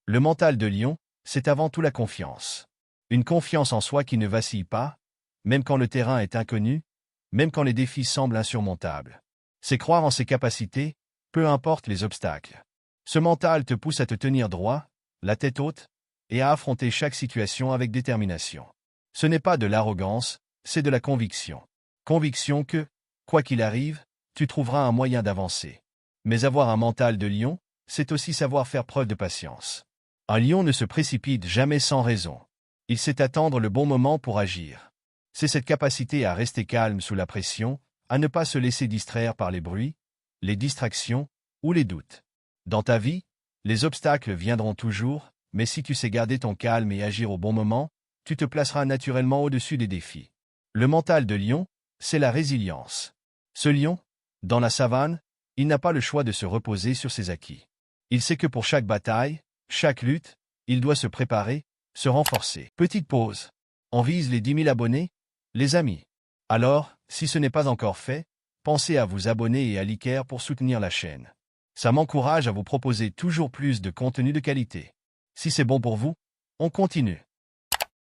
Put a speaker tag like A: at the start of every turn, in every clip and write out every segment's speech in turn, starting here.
A: Le mental de lion, c'est avant tout la confiance. Une confiance en soi qui ne vacille pas, même quand le terrain est inconnu, même quand les défis semblent insurmontables. C'est croire en ses capacités, peu importe les obstacles. Ce mental te pousse à te tenir droit, la tête haute, et à affronter chaque situation avec détermination. Ce n'est pas de l'arrogance, c'est de la conviction. Conviction que, quoi qu'il arrive, tu trouveras un moyen d'avancer. Mais avoir un mental de lion, c'est aussi savoir faire preuve de patience. Un lion ne se précipite jamais sans raison. Il sait attendre le bon moment pour agir. C'est cette capacité à rester calme sous la pression, à ne pas se laisser distraire par les bruits, les distractions ou les doutes. Dans ta vie, les obstacles viendront toujours, mais si tu sais garder ton calme et agir au bon moment, tu te placeras naturellement au-dessus des défis. Le mental de lion, c'est la résilience. Ce lion, dans la savane, il n'a pas le choix de se reposer sur ses acquis. Il sait que pour chaque bataille, chaque lutte, il doit se préparer, se renforcer. Petite pause. On vise les 10 000 abonnés, les amis. Alors, si ce n'est pas encore fait, pensez à vous abonner et à liker pour soutenir la chaîne. Ça m'encourage à vous proposer toujours plus de contenu de qualité. Si c'est bon pour vous, on continue.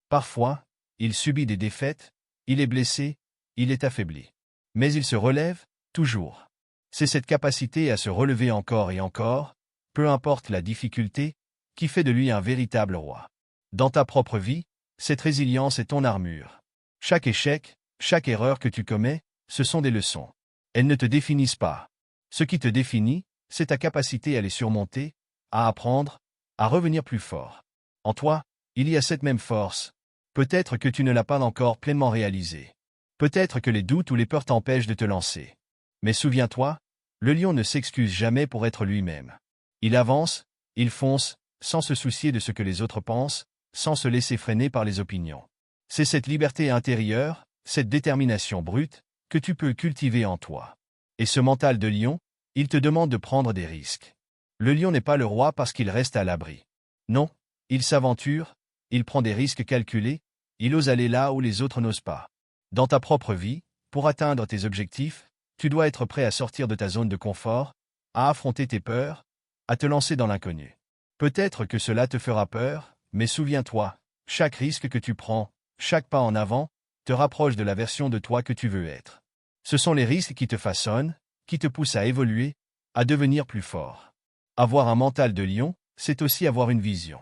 A: Parfois, il subit des défaites, il est blessé, il est affaibli. Mais il se relève, toujours. C'est cette capacité à se relever encore et encore, peu importe la difficulté, qui fait de lui un véritable roi. Dans ta propre vie, cette résilience est ton armure. Chaque échec, chaque erreur que tu commets, ce sont des leçons. Elles ne te définissent pas. Ce qui te définit, c'est ta capacité à les surmonter, à apprendre, à revenir plus fort. En toi, il y a cette même force. Peut-être que tu ne l'as pas encore pleinement réalisée. Peut-être que les doutes ou les peurs t'empêchent de te lancer. Mais souviens-toi, le lion ne s'excuse jamais pour être lui-même. Il avance, il fonce, sans se soucier de ce que les autres pensent, sans se laisser freiner par les opinions. C'est cette liberté intérieure, cette détermination brute, que tu peux cultiver en toi. Et ce mental de lion, il te demande de prendre des risques. Le lion n'est pas le roi parce qu'il reste à l'abri. Non, il s'aventure, il prend des risques calculés, il ose aller là où les autres n'osent pas. Dans ta propre vie, pour atteindre tes objectifs, tu dois être prêt à sortir de ta zone de confort, à affronter tes peurs, à te lancer dans l'inconnu. Peut-être que cela te fera peur, mais souviens-toi, chaque risque que tu prends, chaque pas en avant, te rapproche de la version de toi que tu veux être. Ce sont les risques qui te façonnent, qui te poussent à évoluer, à devenir plus fort. Avoir un mental de lion, c'est aussi avoir une vision.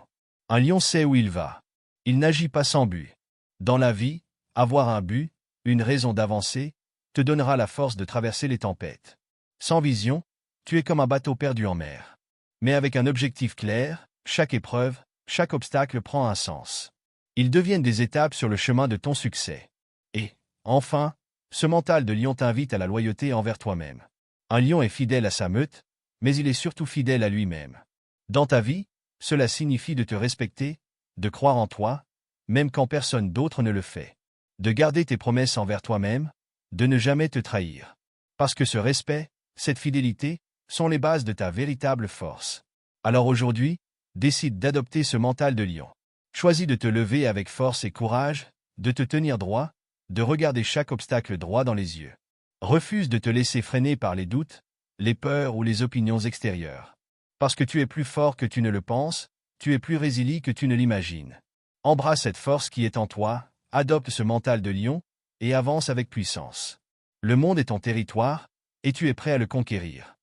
A: Un lion sait où il va. Il n'agit pas sans but. Dans la vie, avoir un but, une raison d'avancer, te donnera la force de traverser les tempêtes. Sans vision, tu es comme un bateau perdu en mer. Mais avec un objectif clair, chaque épreuve, chaque obstacle prend un sens. Ils deviennent des étapes sur le chemin de ton succès. Et, enfin, ce mental de lion t'invite à la loyauté envers toi-même. Un lion est fidèle à sa meute, mais il est surtout fidèle à lui-même. Dans ta vie, cela signifie de te respecter, de croire en toi, même quand personne d'autre ne le fait. De garder tes promesses envers toi-même, de ne jamais te trahir. Parce que ce respect, cette fidélité, sont les bases de ta véritable force. Alors aujourd'hui, décide d'adopter ce mental de lion. Choisis de te lever avec force et courage, de te tenir droit, de regarder chaque obstacle droit dans les yeux. Refuse de te laisser freiner par les doutes, les peurs ou les opinions extérieures. Parce que tu es plus fort que tu ne le penses, tu es plus résilient que tu ne l'imagines. Embrasse cette force qui est en toi, adopte ce mental de lion, et avance avec puissance. Le monde est ton territoire, et tu es prêt à le conquérir.